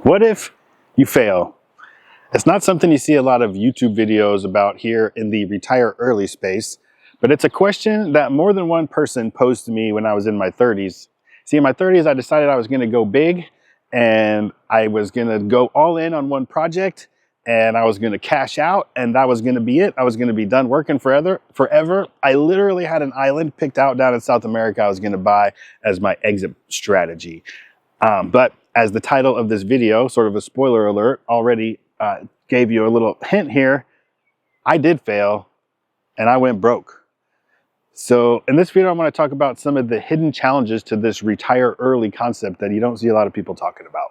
What if you fail? It's not something you see a lot of YouTube videos about here in the retire early space, but it's a question that more than one person posed to me when I was in my 30s. See, in my 30s, I decided I was going to go big and I was going to go all in on one project and I was going to cash out and that was going to be it. I was going to be done working forever. I literally had an island picked out down in South America I was going to buy as my exit strategy. But as the title of this video, sort of a spoiler alert, already gave you a little hint here, I did fail and I went broke. So in this video, I'm going to talk about some of the hidden challenges to this retire early concept that you don't see a lot of people talking about.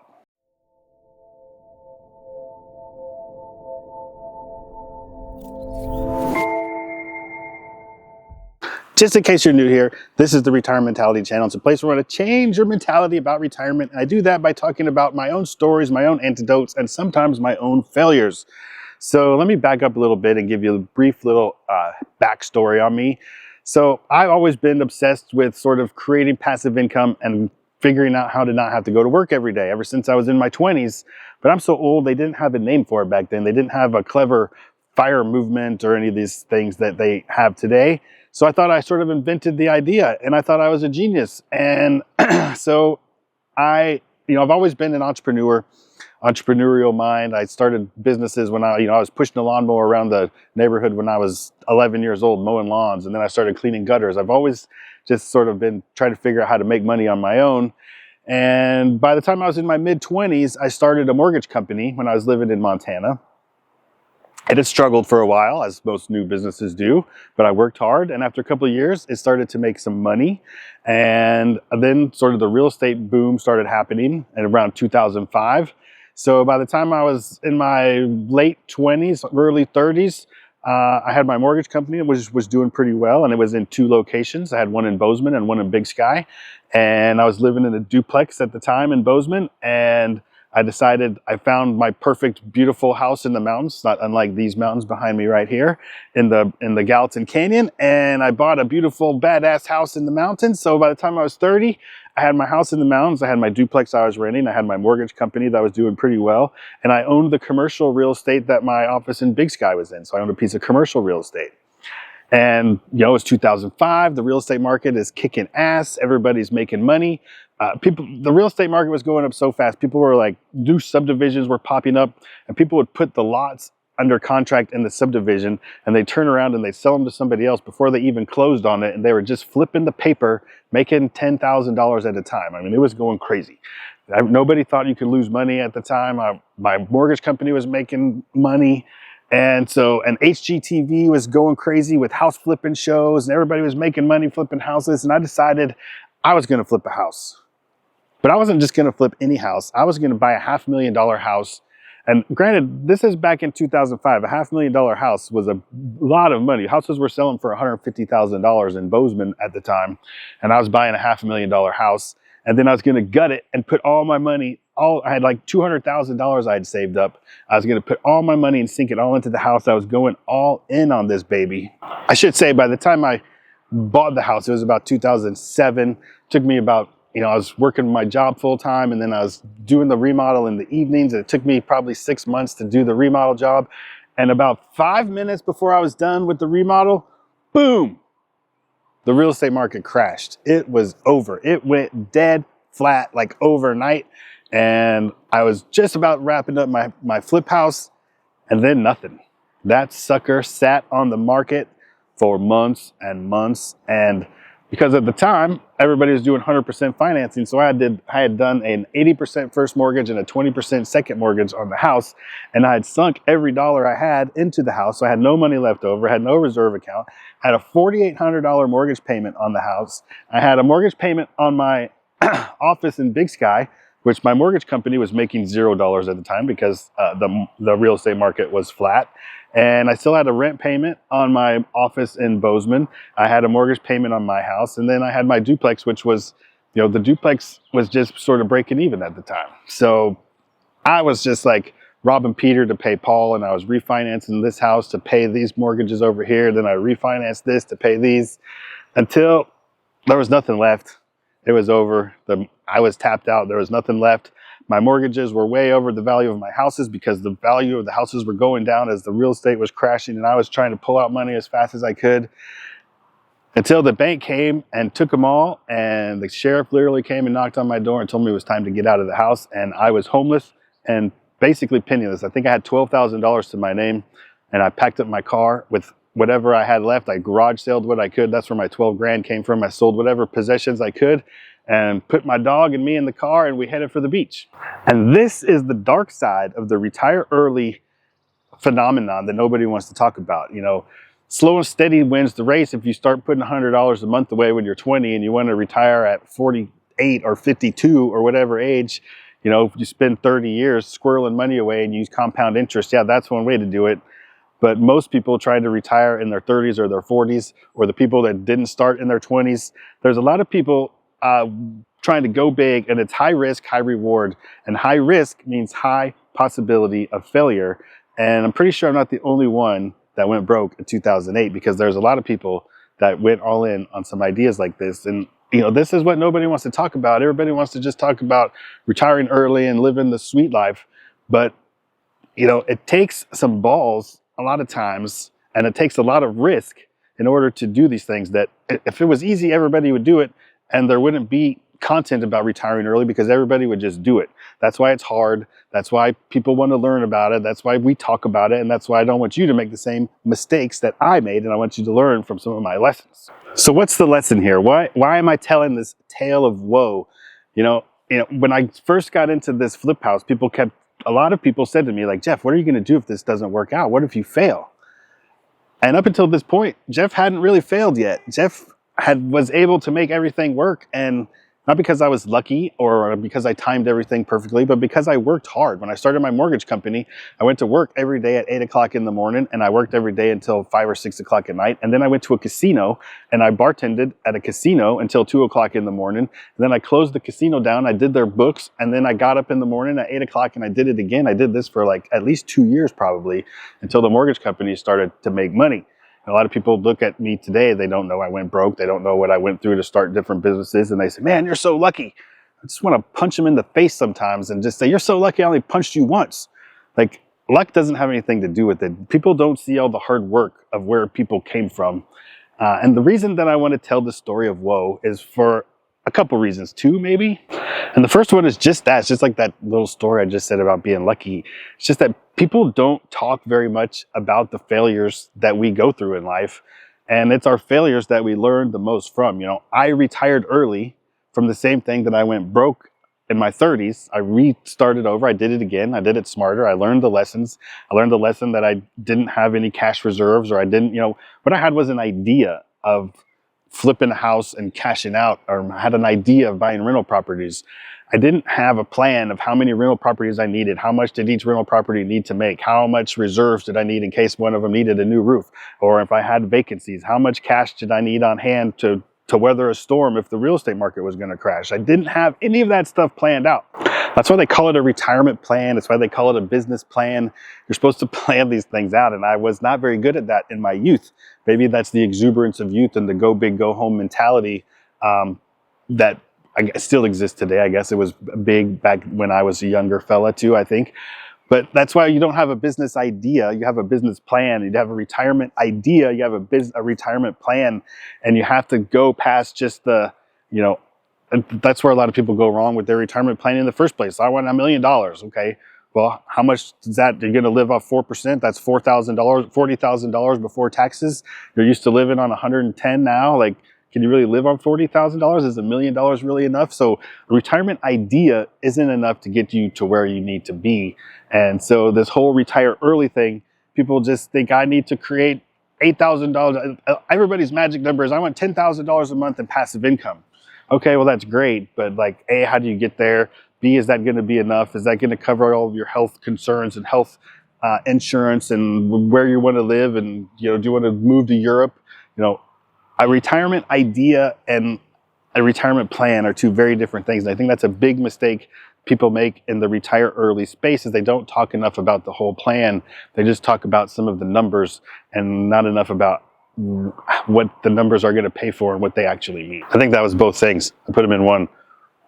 Just in case you're new here, this is the Retirement Mentality channel. It's a place where I want to change your mentality about retirement. And I do that by talking about my own stories, my own antidotes, and sometimes my own failures. So let me back up a little bit and give you a brief little backstory on me. So I've always been obsessed with sort of creating passive income and figuring out how to not have to go to work every day ever since I was in my 20s. But I'm so old, they didn't have a name for it back then. They didn't have a clever FIRE movement or any of these things that they have today. So I thought I sort of invented the idea and I thought I was a genius. And so I've always been an entrepreneurial mind. I started businesses when I was pushing a lawnmower around the neighborhood when I was 11 years old, mowing lawns. And then I started cleaning gutters. I've always just sort of been trying to figure out how to make money on my own. And by the time I was in my mid-20s, I started a mortgage company when I was living in Montana. It had struggled for a while, as most new businesses do, but I worked hard. And after a couple of years, it started to make some money. And then sort of the real estate boom started happening in around 2005. So by the time I was in my late 20s, early 30s, I had my mortgage company, which was doing pretty well. And it was in two locations. I had one in Bozeman and one in Big Sky. And I was living in a duplex at the time in Bozeman. And I decided I found my perfect, beautiful house in the mountains, not unlike these mountains behind me right here in the Gallatin Canyon. And I bought a beautiful, badass house in the mountains. So by the time I was 30, I had my house in the mountains. I had my duplex I was renting. I had my mortgage company that was doing pretty well. And I owned the commercial real estate that my office in Big Sky was in. So I owned a piece of commercial real estate. And, it was 2005. The real estate market is kicking ass. Everybody's making money. The real estate market was going up so fast. People were like, new subdivisions were popping up and people would put the lots under contract in the subdivision and they turn around and they sell them to somebody else before they even closed on it. And they were just flipping the paper, making $10,000 at a time. I mean, it was going crazy. Nobody thought you could lose money at the time. My mortgage company was making money. And HGTV was going crazy with house flipping shows and everybody was making money flipping houses. And I decided I was going to flip a house. But I wasn't just going to flip any house. I was going to buy a $500,000 house. And granted, this is back in 2005. A $500,000 house was a lot of money. Houses were selling for $150,000 in Bozeman at the time. And I was buying a $500,000 house. And then I was going to gut it and put all my money, I had like $200,000 I had saved up. I was going to put all my money and sink it all into the house. I was going all in on this baby. I should say by the time I bought the house, it was about 2007. It took me about, I was working my job full time and then I was doing the remodel in the evenings. And it took me probably 6 months to do the remodel job. And about 5 minutes before I was done with the remodel, boom, the real estate market crashed. It was over. It went dead flat like overnight. And I was just about wrapping up my flip house and then nothing. That sucker sat on the market for months and months. And because at the time, everybody was doing 100% financing. So I had done an 80% first mortgage and a 20% second mortgage on the house. And I had sunk every dollar I had into the house. So I had no money left over. I had no reserve account. I had a $4,800 mortgage payment on the house. I had a mortgage payment on my office in Big Sky, which my mortgage company was making $0 at the time because the real estate market was flat. And I still had a rent payment on my office in Bozeman. I had a mortgage payment on my house. And then I had my duplex, which was, the duplex was just sort of breaking even at the time. So I was just like robbing Peter to pay Paul. And I was refinancing this house to pay these mortgages over here. Then I refinanced this to pay these until there was nothing left. It was over. I was tapped out. There was nothing left. My mortgages were way over the value of my houses because the value of the houses were going down as the real estate was crashing, and I was trying to pull out money as fast as I could. Until the bank came and took them all, and the sheriff literally came and knocked on my door and told me it was time to get out of the house, and I was homeless and basically penniless. I think I had $12,000 to my name, and I packed up my car with whatever I had left. I garage saled what I could. That's where my 12 grand came from. I sold whatever possessions I could and put my dog and me in the car, and we headed for the beach. And this is the dark side of the retire early phenomenon that nobody wants to talk about. You know, slow and steady wins the race. If you start putting $100 a month away when you're 20 and you want to retire at 48 or 52 or whatever age, you know, if you spend 30 years squirreling money away and use compound interest, yeah, that's one way to do it. But most people try to retire in their 30s or their 40s, or the people that didn't start in their 20s. There's a lot of people trying to go big, and it's high risk, high reward. And high risk means high possibility of failure. And I'm pretty sure I'm not the only one that went broke in 2008, because there's a lot of people that went all in on some ideas like this. And you know, this is what nobody wants to talk about. Everybody wants to just talk about retiring early and living the sweet life. But you know, it takes some balls a lot of times, and it takes a lot of risk in order to do these things that if it was easy, everybody would do it, and there wouldn't be content about retiring early because everybody would just do it. That's why it's hard. That's why people want to learn about it. That's why we talk about it. And that's why I don't want you to make the same mistakes that I made, and I want you to learn from some of my lessons. So what's the lesson here? Why am I telling this tale of woe? You know, when I first got into this flip house, a lot of people said to me, like, Jeff, what are you going to do if this doesn't work out? What if you fail? And up until this point, Jeff hadn't really failed yet. Jeff was able to make everything work, and not because I was lucky or because I timed everything perfectly, but because I worked hard. When I started my mortgage company, I went to work every day at 8 o'clock in the morning, and I worked every day until 5 or 6 o'clock at night. And then I went to a casino, and I bartended at a casino until 2 o'clock in the morning. And then I closed the casino down. I did their books, and then I got up in the morning at 8 o'clock and I did it again. I did this for like at least 2 years probably, until the mortgage company started to make money. A lot of people look at me today, they don't know I went broke, they don't know what I went through to start different businesses, and they say, man, you're so lucky. I just want to punch them in the face sometimes and just say, you're so lucky I only punched you once. Like, luck doesn't have anything to do with it. People don't see all the hard work of where people came from. And the reason that I want to tell the story of woe is for a couple reasons, two maybe. And the first one is just that. It's just like that little story I just said about being lucky. It's just that people don't talk very much about the failures that we go through in life. And it's our failures that we learn the most from. You know, I retired early from the same thing that I went broke in my 30s. I restarted over. I did it again. I did it smarter. I learned the lessons. I learned the lesson that I didn't have any cash reserves, or I didn't, you know, what I had was an idea of flipping a house and cashing out, or had an idea of buying rental properties. I didn't have a plan of how many rental properties I needed. How much did each rental property need to make? How much reserves did I need in case one of them needed a new roof? Or if I had vacancies, how much cash did I need on hand to weather a storm if the real estate market was going to crash? I didn't have any of that stuff planned out. That's why they call it a retirement plan. That's why they call it a business plan. You're supposed to plan these things out. And I was not very good at that in my youth. Maybe that's the exuberance of youth and the go big, go home mentality that I guess still exists today. I guess it was big back when I was a younger fella too, I think. But that's why you don't have a business idea. You have a business plan. You have a retirement idea. You have a retirement plan. And you have to go past just the, you know, and that's where a lot of people go wrong with their retirement plan in the first place. I want $1 million. Okay. Well, how much is that? You're going to live off 4%. That's $4,000, $40,000 before taxes. You're used to living on 110 now. Like, can you really live on $40,000? Is $1 million really enough? So a retirement idea isn't enough to get you to where you need to be. And so this whole retire early thing, people just think I need to create $8,000. Everybody's magic number is I want $10,000 a month in passive income. Okay, well, that's great. But like, A, how do you get there? B, is that going to be enough? Is that going to cover all of your health concerns and health insurance and where you want to live? And, you know, do you want to move to Europe? You know, a retirement idea and a retirement plan are two very different things. And I think that's a big mistake people make in the retire early space, is they don't talk enough about the whole plan. They just talk about some of the numbers and not enough about what the numbers are going to pay for and what they actually mean. I think that was both things. I put them in one.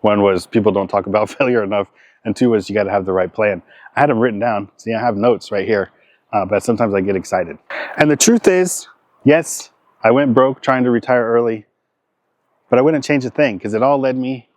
One was people don't talk about failure enough. And 2 is you got to have the right plan. I had them written down. See, I have notes right here, but sometimes I get excited. And the truth is, yes, I went broke trying to retire early, but I wouldn't change a thing because it all led me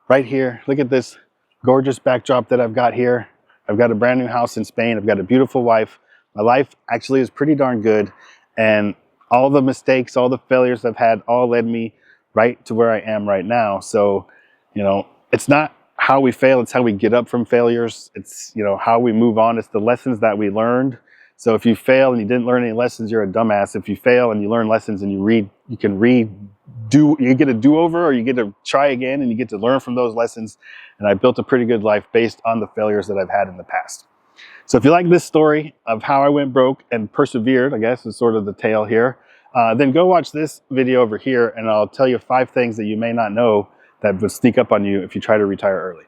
right here. Look at this gorgeous backdrop that I've got here. I've got a brand new house in Spain. I've got a beautiful wife. My life actually is pretty darn good. And all the mistakes, all the failures I've had all led me right to where I am right now. So, you know, it's not how we fail, it's how we get up from failures. It's, you know, how we move on. It's the lessons that we learned. So if you fail and you didn't learn any lessons, you're a dumbass. If you fail and you learn lessons and you get a do-over, or you get to try again and you get to learn from those lessons. And I built a pretty good life based on the failures that I've had in the past. So if you like this story of how I went broke and persevered, I guess is sort of the tale here, then go watch this video over here and I'll tell you 5 things that you may not know that would sneak up on you if you try to retire early.